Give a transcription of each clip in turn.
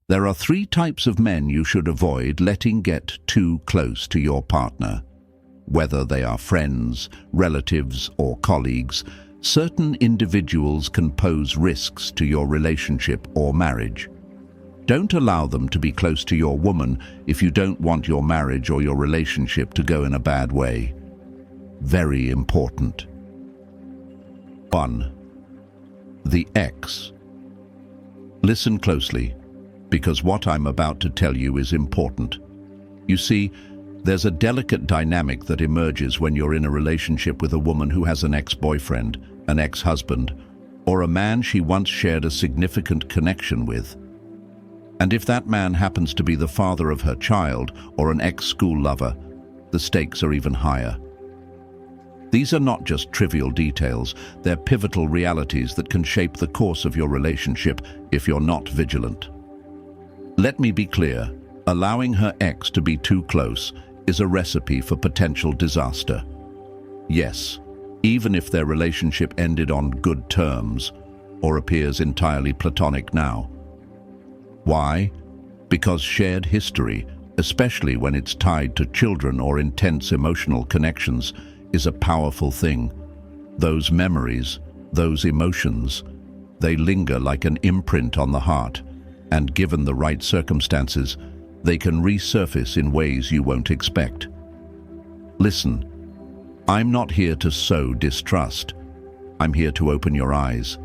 There are 3 types of men you should avoid letting get too close to your partner. Whether they are friends, relatives, or colleagues, certain individuals can pose risks to your relationship or marriage. Don't allow them to be close to your woman if you don't want your marriage or your relationship to go in a bad way. Very important. 1. The ex. Listen closely, because what I'm about to tell you is important. You see, there's a delicate dynamic that emerges when you're in a relationship with a woman who has an ex-boyfriend, an ex-husband, or a man she once shared a significant connection with. And if that man happens to be the father of her child or an ex-school lover, the stakes are even higher. These are not just trivial details, they're pivotal realities that can shape the course of your relationship if you're not vigilant. Let me be clear, allowing her ex to be too close is a recipe for potential disaster. Yes, even if their relationship ended on good terms or appears entirely platonic now. Why? Because shared history, especially when it's tied to children or intense emotional connections, is a powerful thing. Those memories, those emotions, they linger like an imprint on the heart, and given the right circumstances, they can resurface in ways you won't expect. Listen, I'm not here to sow distrust. I'm here to open your eyes.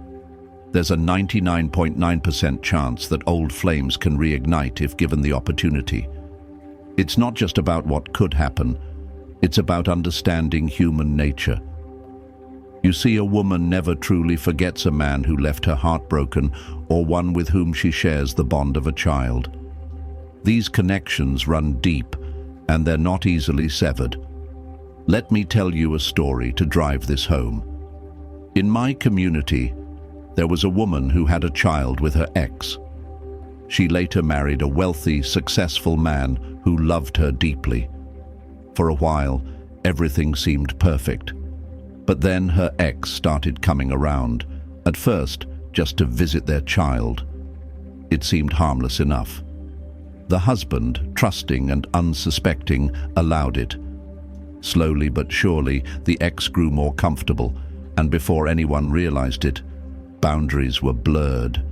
There's a 99.9% chance that old flames can reignite if given the opportunity. It's not just about what could happen, it's about understanding human nature. You see, a woman never truly forgets a man who left her heartbroken or one with whom she shares the bond of a child. These connections run deep, and they're not easily severed. Let me tell you a story to drive this home. In my community, there was a woman who had a child with her ex. She later married a wealthy, successful man who loved her deeply. For a while, everything seemed perfect. But then her ex started coming around, at first just to visit their child. It seemed harmless enough. The husband, trusting and unsuspecting, allowed it. Slowly but surely, the ex grew more comfortable, and before anyone realized it, boundaries were blurred.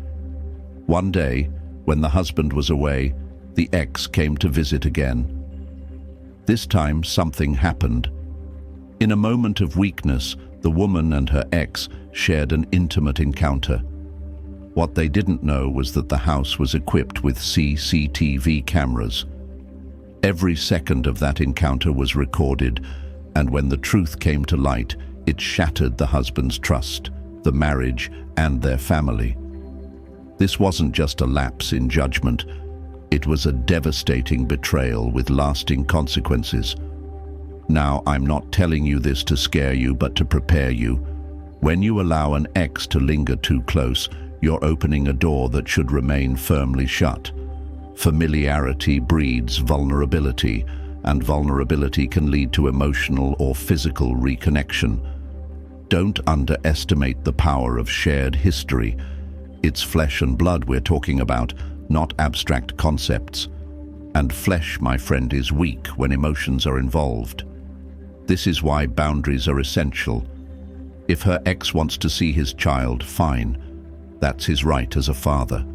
One day, when the husband was away, the ex came to visit again. This time, something happened. In a moment of weakness, the woman and her ex shared an intimate encounter. What they didn't know was that the house was equipped with CCTV cameras. Every second of that encounter was recorded, and when the truth came to light, it shattered the husband's trust, the marriage, and their family. This wasn't just a lapse in judgment. It was a devastating betrayal with lasting consequences. Now, I'm not telling you this to scare you, but to prepare you. When you allow an ex to linger too close, you're opening a door that should remain firmly shut. Familiarity breeds vulnerability, and vulnerability can lead to emotional or physical reconnection. Don't underestimate the power of shared history. It's flesh and blood we're talking about, not abstract concepts. And flesh, my friend, is weak when emotions are involved. This is why boundaries are essential. If her ex wants to see his child, fine. That's his right as a father.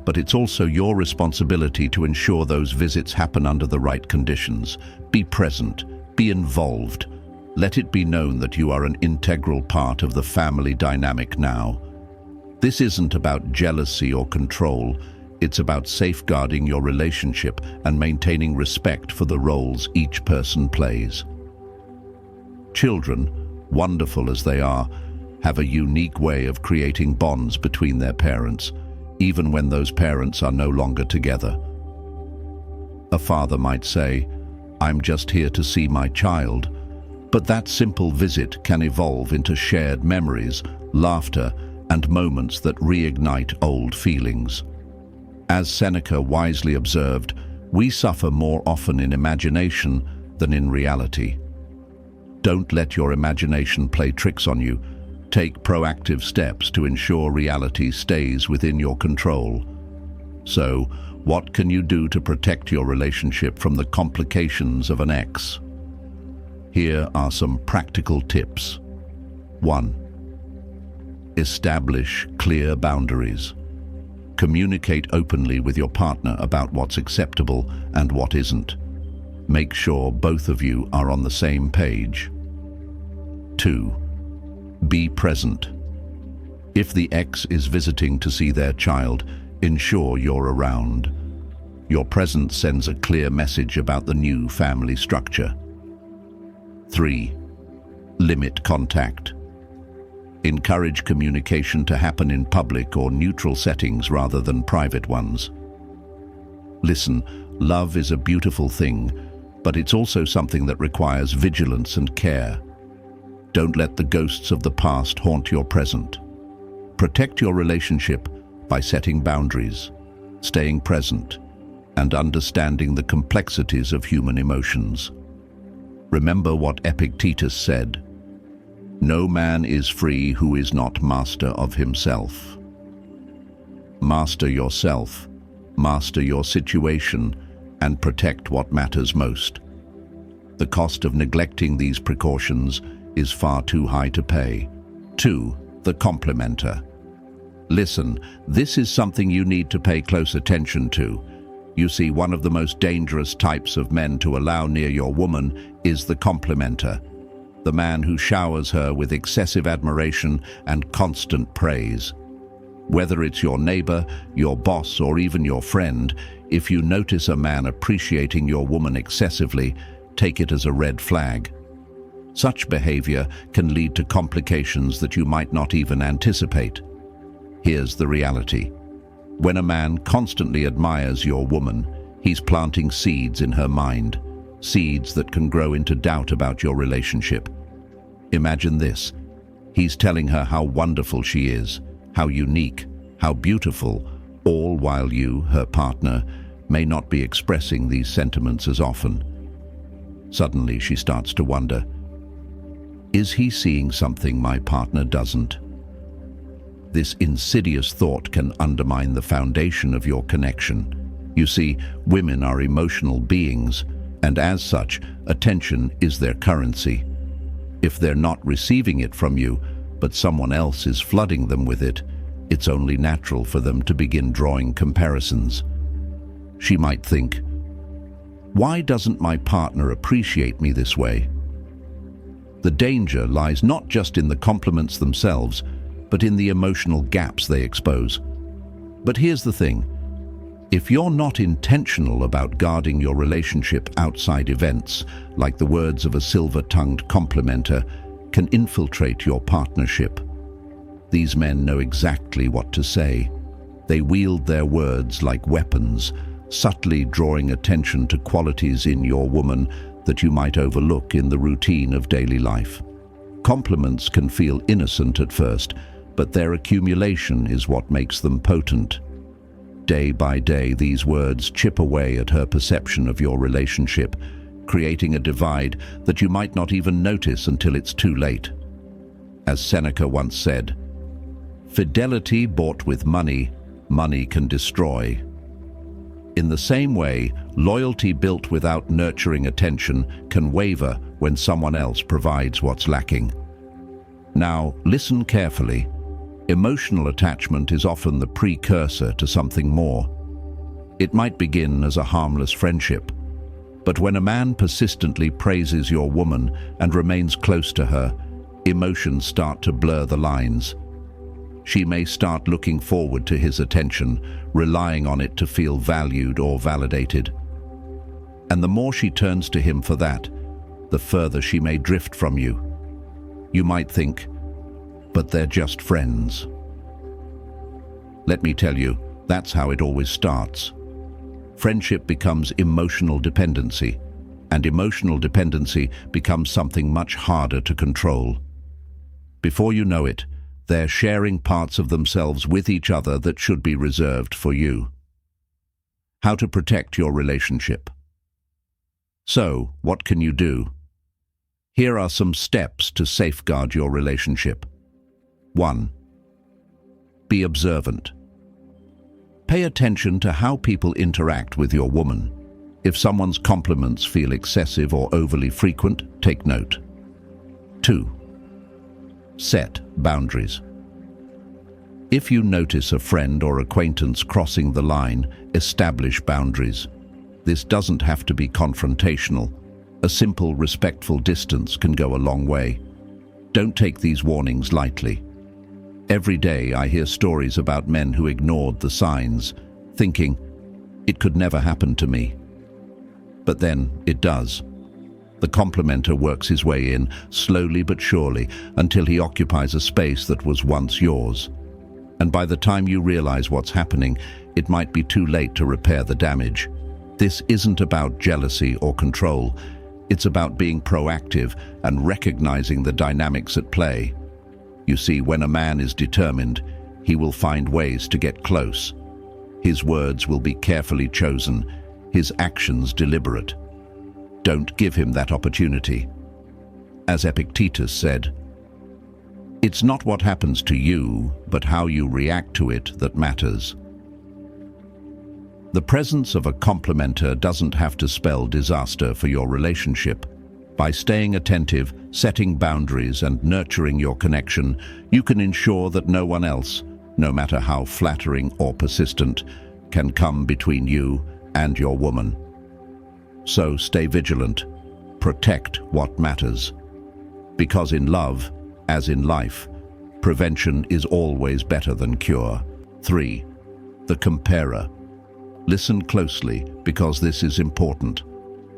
But it's also your responsibility to ensure those visits happen under the right conditions. Be present, be involved. Let it be known that you are an integral part of the family dynamic now. This isn't about jealousy or control. It's about safeguarding your relationship and maintaining respect for the roles each person plays. Children, wonderful as they are, have a unique way of creating bonds between their parents, even when those parents are no longer together. A father might say, "I'm just here to see my child," but that simple visit can evolve into shared memories, laughter, and moments that reignite old feelings. As Seneca wisely observed, we suffer more often in imagination than in reality. Don't let your imagination play tricks on you. Take proactive steps to ensure reality stays within your control. So, what can you do to protect your relationship from the complications of an ex? Here are some practical tips. 1. Establish clear boundaries. Communicate openly with your partner about what's acceptable and what isn't. Make sure both of you are on the same page. 2. Be present. If the ex is visiting to see their child, ensure you're around. Your presence sends a clear message about the new family structure. 3. Limit contact. Encourage communication to happen in public or neutral settings rather than private ones. Listen, love is a beautiful thing, but it's also something that requires vigilance and care. Don't let the ghosts of the past haunt your present. Protect your relationship by setting boundaries, staying present, and understanding the complexities of human emotions. Remember what Epictetus said: "No man is free who is not master of himself." Master yourself, master your situation, and protect what matters most. The cost of neglecting these precautions is far too high to pay. 2. The complementer. Listen, this is something you need to pay close attention to. You see, one of the most dangerous types of men to allow near your woman is the complementer, the man who showers her with excessive admiration and constant praise. Whether it's your neighbor, your boss, or even your friend, if you notice a man appreciating your woman excessively, take it as a red flag. Such behavior can lead to complications that you might not even anticipate. Here's the reality. When a man constantly admires your woman, he's planting seeds in her mind, seeds that can grow into doubt about your relationship. Imagine this. He's telling her how wonderful she is, how unique, how beautiful, all while you, her partner, may not be expressing these sentiments as often. Suddenly she starts to wonder, is he seeing something my partner doesn't? This insidious thought can undermine the foundation of your connection. You see, women are emotional beings, and as such, attention is their currency. If they're not receiving it from you, but someone else is flooding them with it, it's only natural for them to begin drawing comparisons. She might think, why doesn't my partner appreciate me this way? The danger lies not just in the compliments themselves, but in the emotional gaps they expose. But here's the thing. If you're not intentional about guarding your relationship, outside events, like the words of a silver-tongued complimenter, can infiltrate your partnership. These men know exactly what to say. They wield their words like weapons, subtly drawing attention to qualities in your woman that you might overlook in the routine of daily life. Compliments can feel innocent at first, but their accumulation is what makes them potent. Day by day, these words chip away at her perception of your relationship, creating a divide that you might not even notice until it's too late. As Seneca once said, "Fidelity bought with money, money can destroy." In the same way, loyalty built without nurturing attention can waver when someone else provides what's lacking. Now, listen carefully. Emotional attachment is often the precursor to something more. It might begin as a harmless friendship, but when a man persistently praises your woman and remains close to her, emotions start to blur the lines. She may start looking forward to his attention, relying on it to feel valued or validated. And the more she turns to him for that, the further she may drift from you. You might think, but they're just friends. Let me tell you, that's how it always starts. Friendship becomes emotional dependency, and emotional dependency becomes something much harder to control. Before you know it, they're sharing parts of themselves with each other that should be reserved for you. How to protect your relationship. So, what can you do? Here are some steps to safeguard your relationship. 1. Be observant. Pay attention to how people interact with your woman. If someone's compliments feel excessive or overly frequent, take note. 2. Set boundaries. If you notice a friend or acquaintance crossing the line, establish boundaries. This doesn't have to be confrontational. A simple, respectful distance can go a long way. Don't take these warnings lightly. Every day I hear stories about men who ignored the signs, thinking, it could never happen to me. But then it does. The complimenter works his way in, slowly but surely, until he occupies a space that was once yours. And by the time you realize what's happening, it might be too late to repair the damage. This isn't about jealousy or control. It's about being proactive and recognizing the dynamics at play. You see, when a man is determined, he will find ways to get close. His words will be carefully chosen, his actions deliberate. Don't give him that opportunity. As Epictetus said, "It's not what happens to you, but how you react to it that matters." The presence of a complimenter doesn't have to spell disaster for your relationship. By staying attentive, setting boundaries, and nurturing your connection, you can ensure that no one else, no matter how flattering or persistent, can come between you and your woman. So stay vigilant. Protect what matters. Because in love, as in life, prevention is always better than cure. 3. The comparer. Listen closely, because this is important.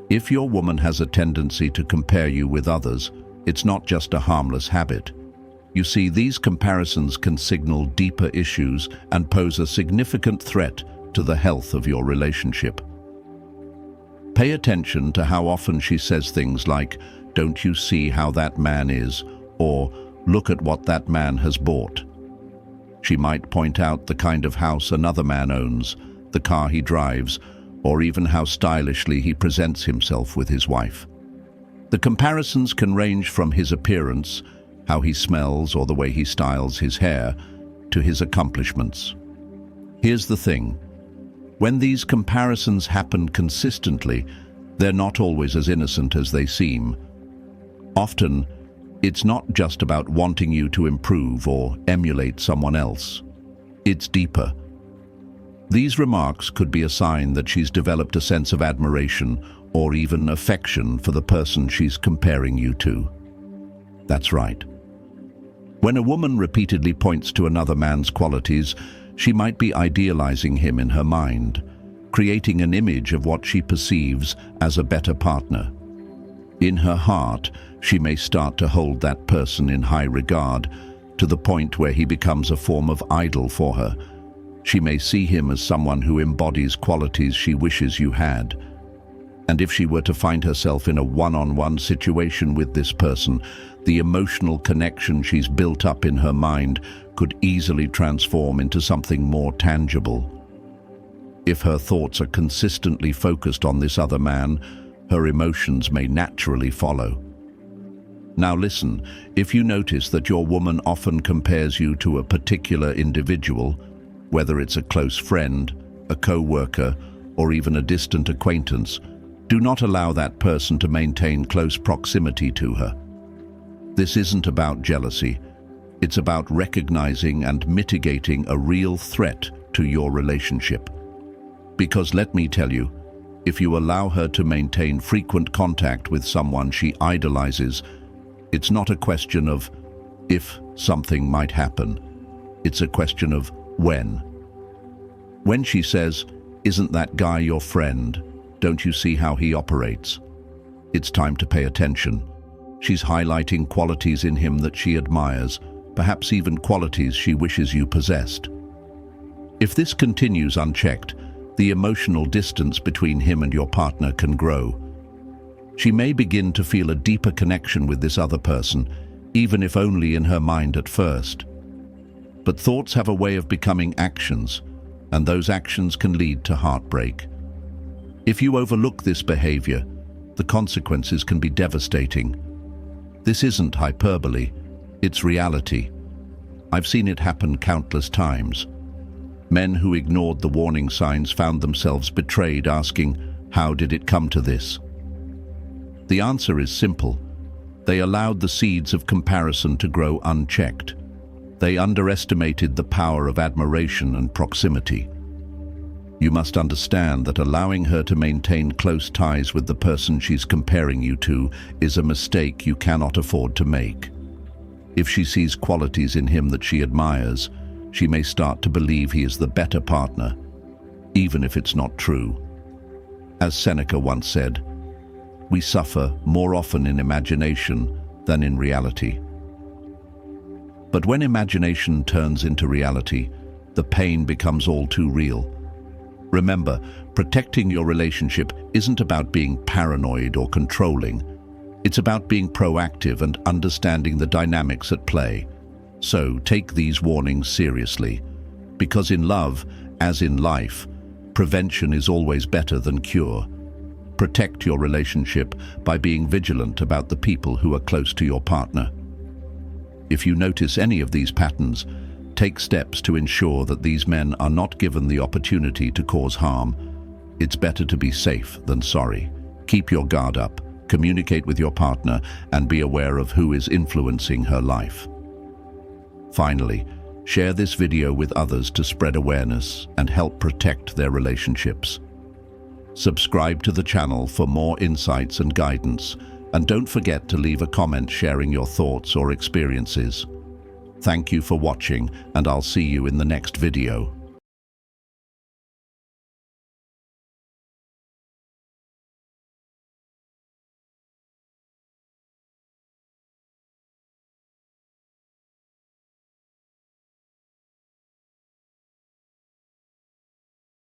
If your woman has a tendency to compare you with others, it's not just a harmless habit. You see, these comparisons can signal deeper issues and pose a significant threat to the health of your relationship. Pay attention to how often she says things like, "Don't you see how that man is?" or "Look at what that man has bought." She might point out the kind of house another man owns, the car he drives, or even how stylishly he presents himself with his wife. The comparisons can range from his appearance, how he smells, or the way he styles his hair, to his accomplishments. Here's the thing. When these comparisons happen consistently, they're not always as innocent as they seem. Often, it's not just about wanting you to improve or emulate someone else. It's deeper. These remarks could be a sign that she's developed a sense of admiration or even affection for the person she's comparing you to. That's right. When a woman repeatedly points to another man's qualities, she might be idealizing him in her mind, creating an image of what she perceives as a better partner. In her heart, she may start to hold that person in high regard, to the point where he becomes a form of idol for her. She may see him as someone who embodies qualities she wishes you had. And if she were to find herself in a one-on-one situation with this person, the emotional connection she's built up in her mind could easily transform into something more tangible. If her thoughts are consistently focused on this other man, her emotions may naturally follow. Now listen, if you notice that your woman often compares you to a particular individual, whether it's a close friend, a co-worker, or even a distant acquaintance, do not allow that person to maintain close proximity to her. This isn't about jealousy. It's about recognizing and mitigating a real threat to your relationship. Because let me tell you, if you allow her to maintain frequent contact with someone she idolizes, it's not a question of if something might happen. It's a question of when. When she says, "Isn't that guy your friend? Don't you see how he operates?" It's time to pay attention. She's highlighting qualities in him that she admires, perhaps even qualities she wishes you possessed. If this continues unchecked, the emotional distance between him and your partner can grow. She may begin to feel a deeper connection with this other person, even if only in her mind at first. But thoughts have a way of becoming actions, and those actions can lead to heartbreak. If you overlook this behavior, the consequences can be devastating. This isn't hyperbole, it's reality. I've seen it happen countless times. Men who ignored the warning signs found themselves betrayed, asking, "How did it come to this?" The answer is simple. They allowed the seeds of comparison to grow unchecked. They underestimated the power of admiration and proximity. You must understand that allowing her to maintain close ties with the person she's comparing you to is a mistake you cannot afford to make. If she sees qualities in him that she admires, she may start to believe he is the better partner, even if it's not true. As Seneca once said, "We suffer more often in imagination than in reality." But when imagination turns into reality, the pain becomes all too real. Remember, protecting your relationship isn't about being paranoid or controlling. It's about being proactive and understanding the dynamics at play. So take these warnings seriously, because in love, as in life, prevention is always better than cure. Protect your relationship by being vigilant about the people who are close to your partner. If you notice any of these patterns, take steps to ensure that these men are not given the opportunity to cause harm. It's better to be safe than sorry. Keep your guard up, communicate with your partner, and be aware of who is influencing her life. Finally, share this video with others to spread awareness and help protect their relationships. Subscribe to the channel for more insights and guidance, and don't forget to leave a comment sharing your thoughts or experiences. Thank you for watching, and I'll see you in the next video.